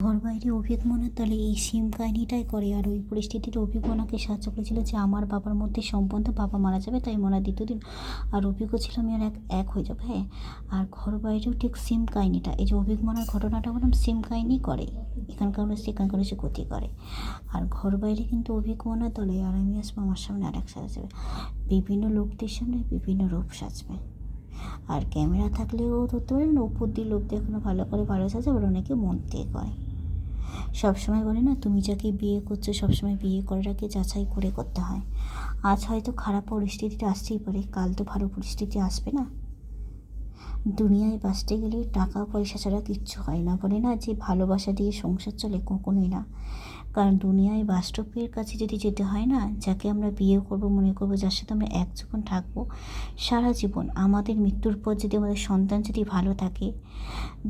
ঘর বাইরে অভিজ্ঞতার তলে এই সেম কাহিনিটাই করে। আর ওই পরিস্থিতির অভিজ্ঞতাকে সাহায্য করেছিল যে আমার বাবার মধ্যে সম্বন্ধ, বাবা মারা যাবে তাই মরা দ্বিতীয় দিন আর অভিজ্ঞ ছিল আমি আর এক হয়ে যাবে। হ্যাঁ, আর ঘর বাইরেও ঠিক সেম কাহিনিটা, এই যে অভিজ্ঞতার ঘটনাটা বললাম সেম কাহিনি করে, এখানকার সেখানকার সে ক্ষতি করে। আর ঘর বাইরে কিন্তু অভিজ্ঞতার দলে আর আমি আসবো আমার সামনে আর এক সাজাবে, বিভিন্ন লোকদের সামনে বিভিন্ন রূপ সাজবে। আর ক্যামেরা থাকলেও ধরতে পারেন উপর দিয়ে লোক দেখানো ভালো করে ভালো সাজে, আবার অনেকে মন দিয়ে করে। সবসময় বলে না, তুমি যাকে বিয়ে করছো সবসময় বিয়ে করার আগে যাচাই করে করতে হয়। আজ হয়তো খারাপ পরিস্থিতিটা আসতেই পারে, কাল তো ভালো পরিস্থিতি আসবে না। দুনিয়ায় বাঁচতে গেলে টাকা পয়সা ছাড়া কিচ্ছু হয় না, বলে না যে ভালোবাসা দিয়ে সংসার চলে, কখনোই না। কারণ দুনিয়ায় বাস্তবের কাছে যদি যেতে হয় না, যাকে আমরা বিয়ে করব মনে করব, যার সাথে আমরা এক জীবন থাকবো সারা জীবন, আমাদের মৃত্যুর পর যদি আমাদের সন্তান যদি ভালো থাকে,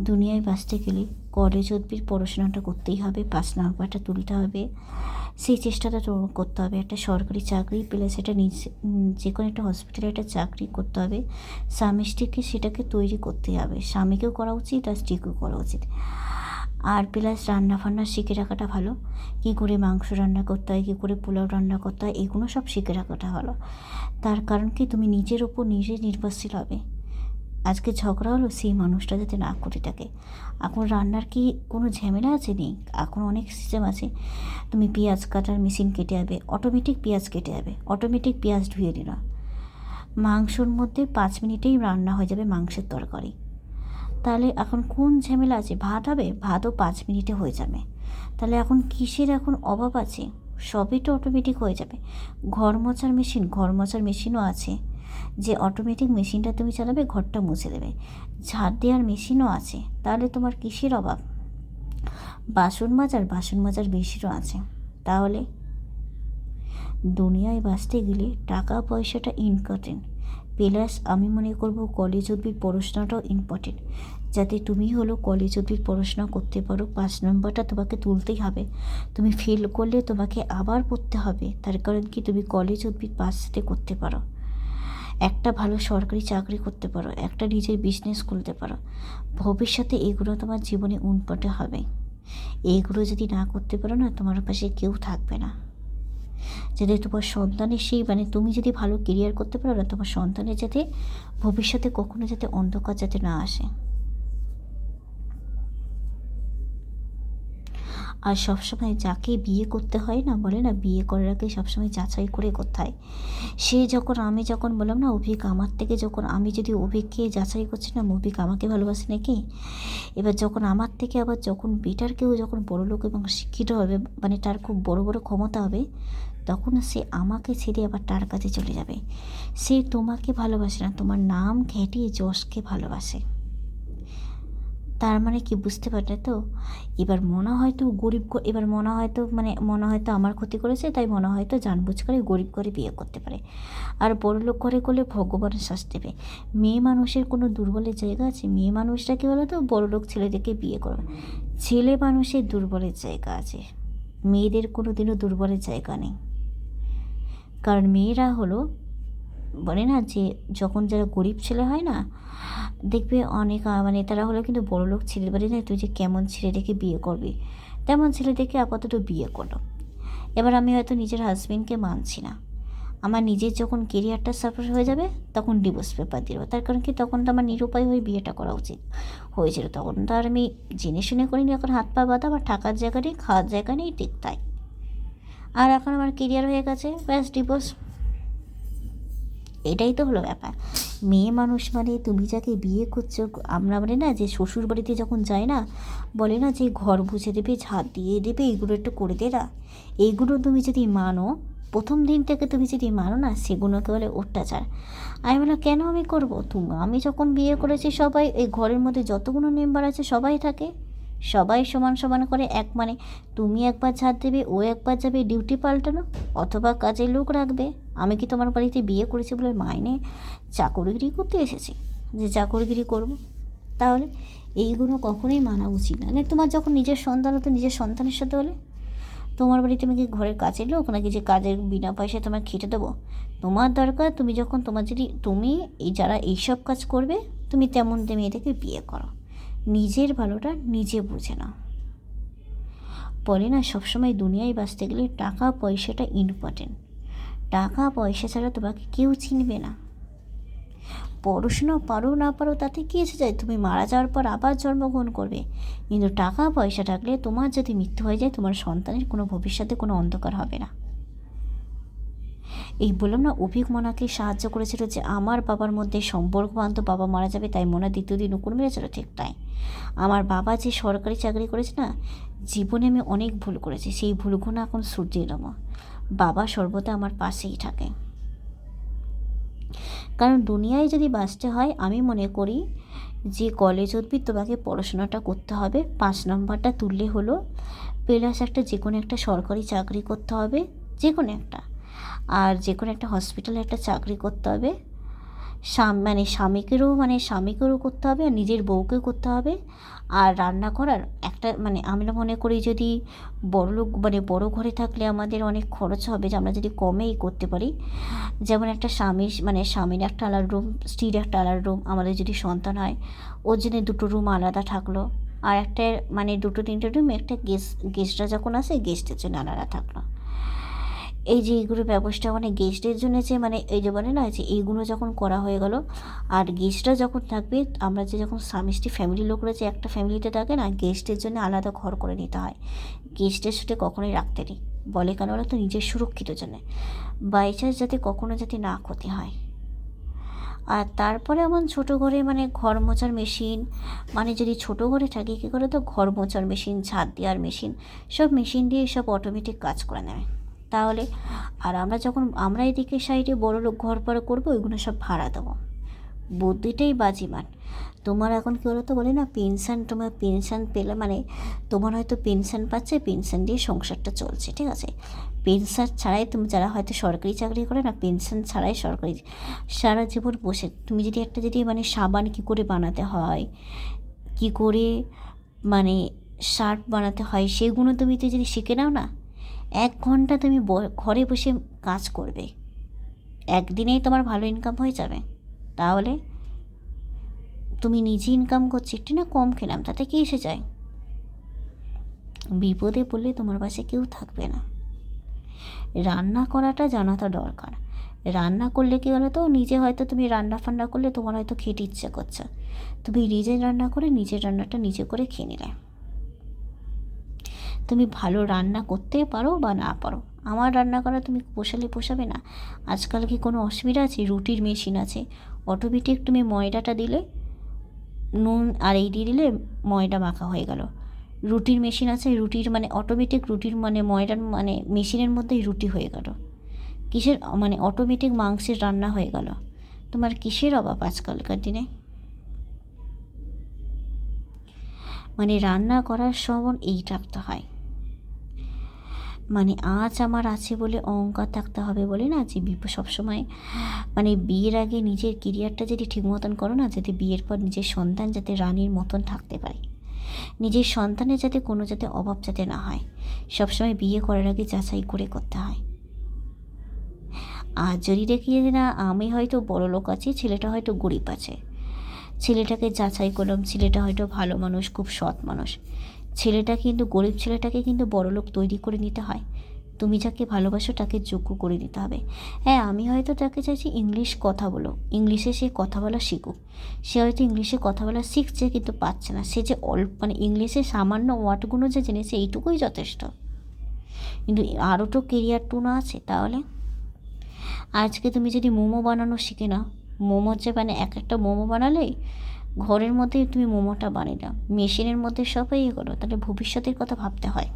দুনিয়ায় বাঁচতে গেলে কলেজ অবধি পড়াশোনাটা করতেই হবে, পাস নাম্বারটা তুলতে হবে, সেই চেষ্টাটা তো করতে হবে। একটা সরকারি চাকরি পেলে সেটা যে কোনো একটা হসপিটালে একটা চাকরি করতে হবে। স্বামী স্ত্রীকে সেটাকে তৈরি করতে হবে, স্বামীকেও করা উচিত আর স্ত্রীকেও করা উচিত। আর প্লাস রান্না ফান্না শিখে রাখাটা ভালো, কী করে মাংস রান্না করতে হয়, কী করে পোলাও রান্না করতে হয়, এগুলো সব শিখে রাখাটা ভালো। তার কারণ কি, তুমি নিজের ওপর নিজে নির্ভরশীল হবে। আজকে ঝগড়া হলো, সেই মানুষটা যাতে না করে থাকে। এখন রান্নার কি কোনো ঝামেলা আছে? নেই, এখন অনেক সিস্টেম আছে। তুমি পেঁয়াজ কাটার মেশিন কেটে যাবে, অটোমেটিক পেঁয়াজ কেটে যাবে, অটোমেটিক পেঁয়াজ ধুয়ে দিল, মাংসর মধ্যে 5 মিনিটেই রান্না হয়ে যাবে মাংসের তরকারি। তাহলে এখন কোন ঝামেলা আছে? ভাত হবে, ভাতও 5 মিনিটে হয়ে যাবে। তাহলে এখন কিসের এখন অভাব আছে? সবই তো অটোমেটিক হয়ে যাবে। ঘর মোছার মেশিনও আছে, যে অটোমেটিক মেশিনটা তুমি চালাবে, ঘরটা মুছে দেবে। ঝাড় দেওয়ার মেশিনও আছে, তাহলে তোমার কিসের অভাব? বাসন মাজার মেশিনও আছে। তাহলে দুনিয়ায় বাঁচতে গেলে টাকা পয়সাটা ইম্পর্টেন্ট, প্লাস আমি মনে করব কলেজ অবধি পড়াশোনাটাও ইম্পর্টেন্ট। যাতে তুমি হলো কলেজ অবধি পড়াশোনা করতে পারো, 5 নম্বরটা তোমাকে তুলতেই হবে। তুমি ফেল করলে তোমাকে আবার পড়তে হবে, তার কারণ কি, তুমি কলেজ অবধি পাস সাথে করতে পারো, একটা ভালো সরকারি চাকরি করতে পারো, একটা নিজের বিজনেস খুলতে পারো। ভবিষ্যতে এগুলো তোমার জীবনে উন্নতি হবে। এইগুলো যদি না করতে পারো না, তোমার পাশে কেউ থাকবে না। যাতে তোমার সন্তানের সেই তুমি যদি ভালো কেরিয়ার করতে পারো না, তোমার সন্তানের যাতে ভবিষ্যতে কখনো যাতে অন্ধকার যাতে না আসে। আর সবসময় যাকে বিয়ে করতে হয় না, বলে না বিয়ে করার আগে সবসময় যাচাই করে করতে হয়। সে যখন আমি যখন বললাম না অভিক আমার থেকে, যখন আমি যদি অভিককে যাচাই করছি না অভিক আমাকে ভালোবাসে নাকি, এবার যখন আমার থেকে আবার যখন বেটার কেউ যখন বড়লোক এবং শিক্ষিত হবে, তার খুব বড় বড় ক্ষমতা হবে, তখন সে আমাকে ছেড়ে আবার তার কাছে চলে যাবে। সে তোমাকে ভালোবাসে না, তোমার নাম ঘেঁটিয়ে যশকে ভালোবাসে। তার মানে কি, বুঝতে পারলে তো? এবার মনে হয়তো গরিব, এবার মনে হয়তো আমার ক্ষতি করেছে, তাই মনে হয়তো জানবুঝ করে গরিব করে বিয়ে করতে পারে। আর বড়লোক ঘরে করলে ভগবানের শ্বাস দেবে। মেয়ে মানুষের কোনো দুর্বলের জায়গা আছে? মেয়ে মানুষটা কী বলো তো, বড়লোক ছেলেদেরকে বিয়ে করবে। ছেলে মানুষের দুর্বলের জায়গা আছে, মেয়েদের কোনো দিনও দুর্বলের জায়গা নেই। কারণ মেয়েরা হলো, বলে না যে যখন যারা গরিব ছেলে হয় না, দেখবে অনেক তারা হলো কিন্তু বড়লোক ছেলে, বলে না তুই যে কেমন ছেলে দেখে বিয়ে করবি, তেমন ছেলে দেখে আপাতত বিয়ে করলো। এবার আমি হয়তো নিজের হাজবেন্ডকে মানছি না, আমার নিজের যখন কেরিয়ারটা সাফার হয়ে যাবে তখন ডিভোর্স পেপার দিব। তার কারণ কি, তখন তো আমার নিরুপায় হয়ে বিয়েটা করা উচিত হয়েছিল। তখন তো আর আমি জেনে শুনে করিনি, এখন হাত পা বাঁধা, আমার থাকার জায়গা নেই, খাওয়ার জায়গা নেই, ঠিক তাই। আর এখন আমার কেরিয়ার হয়ে গেছে, ব্যাস ডিভোর্স। এটাই তো হলো ব্যাপার। মেয়ে মানুষ তুমি যাকে বিয়ে করছো, আমরা না যে শ্বশুর বাড়িতে যখন যাই না, বলে না যে ঘর বুঝে দেবে, ঝাঁট দিয়ে দেবে, এইগুলো একটু করে দে না, এইগুলো তুমি যদি মানো, প্রথম দিন থেকে তুমি যদি মানো না, সেগুলোকে বলে অত্যাচার। আমি বললাম কেন আমি করবো? আমি যখন বিয়ে করেছি, সবাই এই ঘরের মধ্যে যতগুলো মেম্বার আছে সবাই থাকে, সবাই সমান সমান করে, তুমি একবার ঝাড় দেবে, ও একবার যাবে ডিউটি পাল্টানো, অথবা কাজের লোক রাখবে। আমি কি তোমার বাড়িতে বিয়ে করেছি বলে মাইনে চাকরিগিরি করতে এসেছি যে চাকরিগিরি করব? তাহলে এইগুলো কখনোই মানা উচিত না। তোমার যখন নিজের সন্তান হতো, নিজের সন্তানের সাথে হলে তোমার বাড়িতে আমি কি ঘরের কাজের লোক নাকি, যে কাজের বিনা পয়সায় তোমার খেটে দেবো? তোমার দরকার, তুমি যখন তুমি যারা এইসব কাজ করবে, তুমি তেমন মেয়েদেরকে বিয়ে করো। নিজের ভালোটা নিজে বুঝে নাও। বলে না, সবসময় দুনিয়ায় বাঁচতে গেলে টাকা পয়সাটা ইম্পর্টেন্ট। টাকা পয়সা ছাড়া তোমাকে কেউ চিনবে না। পড়াশোনা পারো না পারো তাতে কী এসে যায়, তুমি মারা যাওয়ার পর আবার জন্মগ্রহণ করবে। কিন্তু টাকা পয়সা থাকলে তোমার যদি মৃত্যু হয়ে যায়, তোমার সন্তানের কোনো ভবিষ্যতে কোনো অন্ধকার হবে না। এই বললাম না, অভিক মোনাকে সাহায্য করেছিল যে আমার বাবার মধ্যে সম্পর্ক বান্ধব, বাবা মারা যাবে তাই মোনা দ্বিতীয় দিন উকুন মেরেছিল। ঠিক তাই আমার বাবা যে সরকারি চাকরি করেছে না, জীবনে আমি অনেক ভুল করেছি, সেই ভুলগুলো এখন শুধরিয়ে নেব। বাবা সর্বদা আমার পাশেই থাকে। কারণ দুনিয়ায় যদি বাঁচতে হয়, আমি মনে করি যে কলেজ অবধি তোমাকে পড়াশোনাটা করতে হবে, 5 নম্বরটা তুললে হলো, প্লাস একটা যে কোনো একটা সরকারি চাকরি করতে হবে, যে কোনো একটা, আর যে কোনো একটা হসপিটালে একটা চাকরি করতে হবে। স্বামীকেরও করতে হবে, আর নিজের বউকেও করতে হবে। আর রান্না করার একটা আমরা মনে করি যদি বড়লোক বড় ঘরে থাকলে আমাদের অনেক খরচ হবে, যে আমরা যদি কমেই করতে পারি। যেমন একটা স্বামীর একটা আলাদা রুম, স্ত্রীর একটা আলাদা রুম, আমাদের যদি সন্তান হয় ওর জন্য 2টো রুম আলাদা থাকলো, আর একটা 2-3টে রুম, একটা গেস্টরা যখন আসে গেস্টের জন্য আলাদা থাকলো। এই যে এইগুলো ব্যবস্থা গেস্টের জন্য যে এই যে বলে না যে এইগুলো যখন করা হয়ে গেল, আর গেস্টরা যখন থাকবে, আমরা যে যখন স্বামী স্ত্রী ফ্যামিলির লোকরা যে একটা ফ্যামিলিতে থাকে না, গেস্টের জন্য আলাদা ঘর করে নিতে হয়। গেস্টের সাথে কখনোই রাখতে নেই, বলে কেন বলো তো, নিজের সুরক্ষিত জন্য, বাই চান্স যাতে কখনো যাতে না ক্ষতি হয়। আর তারপরে এমন ছোটো ঘরে ঘর মোছার মেশিন, যদি ছোটো ঘরে থাকে কী করে, তো ঘর মোছার মেশিন, ঝাঁট দেওয়ার মেশিন, সব মেশিন দিয়ে সব অটোমেটিক কাজ করে নেয় তাহলে। আর আমরা এদিকে সাইডে বড়লোক ঘর পরে করবো, ওইগুলো সব ভাড়া দেবো। বুদ্ধিটাই বাজিমাত। তোমার এখন কী বলো তো, বলে না পেনশন, তোমার পেনশন পেলে তোমার হয়তো পেনশন পাচ্ছে, পেনশন দিয়ে সংসারটা চলছে, ঠিক আছে। পেনশন ছাড়াই তুমি যারা হয়তো সরকারি চাকরি করে না, পেনশন ছাড়াই সরকারি সারা জীবন বসে, তুমি যদি একটা সাবান কী করে বানাতে হয়, কী করে শার্ট বানাতে হয়, সেগুলো তুমি তো যদি শিখে নাও না, 1 ঘন্টা তুমি ঘরে বসে কাজ করবে, একদিনেই তোমার ভালো ইনকাম হয়ে যাবে। তাহলে তুমি নিজে ইনকাম করছো, একটু না কম খেলাম, তাতে কি এসে যায়? বিপদে পড়লে তোমার পাশে কেউ থাকবে না। রান্না করাটা জানাটা দরকার। রান্না করলে কী বলো তো, নিজে হয়তো তুমি রান্না করলে তোমার হয়তো খেতে ইচ্ছে করছে, তুমি নিজে রান্না করে নিজের রান্নাটা নিজে করে খেয়ে নিলে। তুমি ভালো রান্না করতে পারো বা না পারো, আমার রান্না করা তুমি পোষাবে না। আজকাল কি কোনো অসুবিধা আছে? রুটির মেশিন আছে, অটোমেটিক তুমি ময়দাটা দিলে, নুন আর এই দিয়ে দিলে ময়দা মাখা হয়ে গেল। রুটির মেশিন আছে, রুটির অটোমেটিক রুটির ময়দার মেশিনের মধ্যেই রুটি হয়ে গেল। কিসের অটোমেটিক মাংসের রান্না হয়ে গেল। তোমার কিসের অভাব আজকালকার দিনে? রান্না করার সময় এই থাকতে হয়, আজ আমার আছে বলে অহংকার থাকতে হবে, বলে না যে সবসময় বিয়ের আগে নিজের কেরিয়ারটা যদি ঠিক মতন করো না, যাতে বিয়ের পর নিজের সন্তান যাতে রানীর মতন থাকতে পারে, নিজের সন্তানের যাতে কোনো অভাব যাতে না হয়, সবসময় বিয়ে করার আগে যাচাই করে করতে হয়। আর যদি দেখি যে না, আমি হয়তো বড় লোক আছি, ছেলেটা হয়তো গরিব আছে, ছেলেটাকে যাচাই করলাম, ছেলেটা হয়তো ভালো মানুষ, খুব সৎ মানুষ, ছেলেটা কিন্তু গরিব ছেলেটাকে কিন্তু বড়লোক তৈরি করে নিতে হয়। তুমি যাকে ভালোবাসো তাকে যোগ্য করে নিতে হবে। হ্যাঁ, আমি হয়তো তাকে চাইছি ইংলিশ কথা বলো, ইংলিশে সে কথা বলা শিখুক। সে হয়তো ইংলিশে কথা বলা শিখছে কিন্তু পাচ্ছে না, সে যে ইংলিশে সামান্য ওয়ার্ডগুলো যে জেনেছে এইটুকুই যথেষ্ট। কিন্তু আরও তো কেরিয়ার টুনা আছে। তাহলে আজকে তুমি যদি মোমো বানানো শিখে নাও, মোমো যে এক একটা মোমো বানালেই ঘরের মধ্যেই তুমি মোমোটা বানিয়ে দাও, মেশিনের মধ্যে সবাই করো, তাহলে ভবিষ্যতের কথা ভাবতে হয়।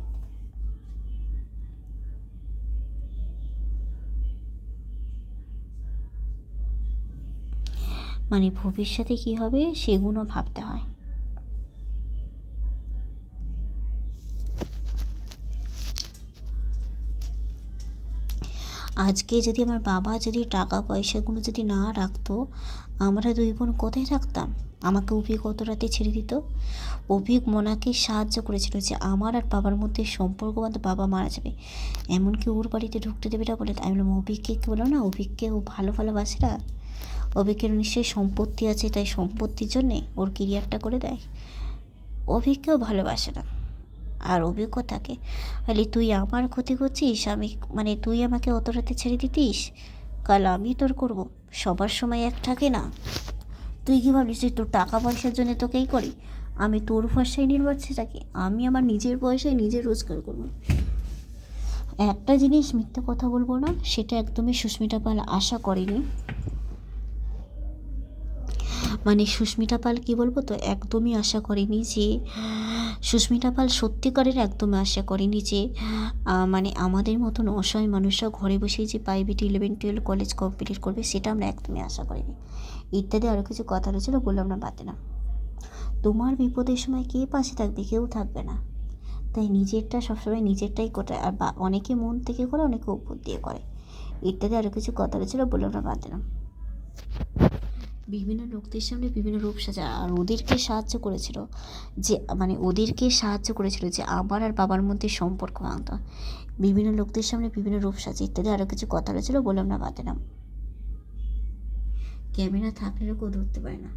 ভবিষ্যতে কী হবে সেগুলো ভাবতে হয়। আজকে যদি আমার বাবা যদি টাকা পয়সাগুলো যদি না রাখতো, আমরা 2 বোন কোথায় থাকতাম? আমাকে অভি কত রাতে ছেড়ে দিত। অভিক মোনাকে সাহায্য করেছিল যে আমার আর বাবার মধ্যে সম্পর্ক বান্ধব, বাবা মারা যাবে, এমনকি ওর বাড়িতে ঢুকতে দেবে না বলে। আমি বললাম অভিককে বলো না, অভিককে ও ভালোবাসে না, অভিকের নিশ্চয়ই সম্পত্তি আছে, তাই সম্পত্তির জন্যে ওর কেরিয়ারটা করে দেয়। অভিককেও ভালোবাসে না। আর অভিজ্ঞতাকে বলি তুই আমার ক্ষতি করছিস, আমি মানে তুই আমাকে অত রাতে ছেড়ে দিতিস, কাল আমি তোর করব, সবার সময় এক থাকে না। তুই কী ভাবলিস যে তোর টাকা পয়সার জন্য তোকেই করি? আমি তোর ভরসায় নির্ভরশীল থাকি, আমি আমার নিজের পয়সায় নিজে রোজগার করবো। একটা জিনিস মিথ্যে কথা বলবো না, সেটা একদমই সুস্মিতা পাল আশা করেনি। মানে সুস্মিতা পাল কী বলবো, তো একদমই আশা করেনি যে সুস্মিতা পাল সত্যিকারের একদমই আশা করেনি যে মানে আমাদের মতন অসহায় মানুষরা ঘরে বসেই যে প্রাইভেট 11-12 কলেজ কমপ্লিট করবে, সেটা আমরা একদমই আশা করিনি। ইত্যাদি আরও কিছু কথা রয়েছিল, বললাম না বাদে না। তোমার বিপদের সময় কে পাশে থাকবে? কেউ থাকবে না। তাই নিজেরটা সবসময় নিজেরটাই করে, আর অনেকে মন থেকে করে, অনেকে উপর দিয়ে করে। ইত্যাদি আরও কিছু কথা রয়েছিল, বললাম না বাদ দিলাম। বিভিন্ন লোকদের সামনে বিভিন্ন রূপ সাজা, আর ওদেরকে সাহায্য করেছিল যে মানে ওদেরকে সাহায্য করেছিল যে আমার আর বাবার মধ্যে সম্পর্ক ভাঙতো। বিভিন্ন লোকদের সামনে বিভিন্ন রূপ সাজা, ইত্যাদি আরও কিছু কথা রয়েছিল, বললাম না বাদ দিলাম। ক্যামেরা থাকলেও কেউ ধরতে পারে না।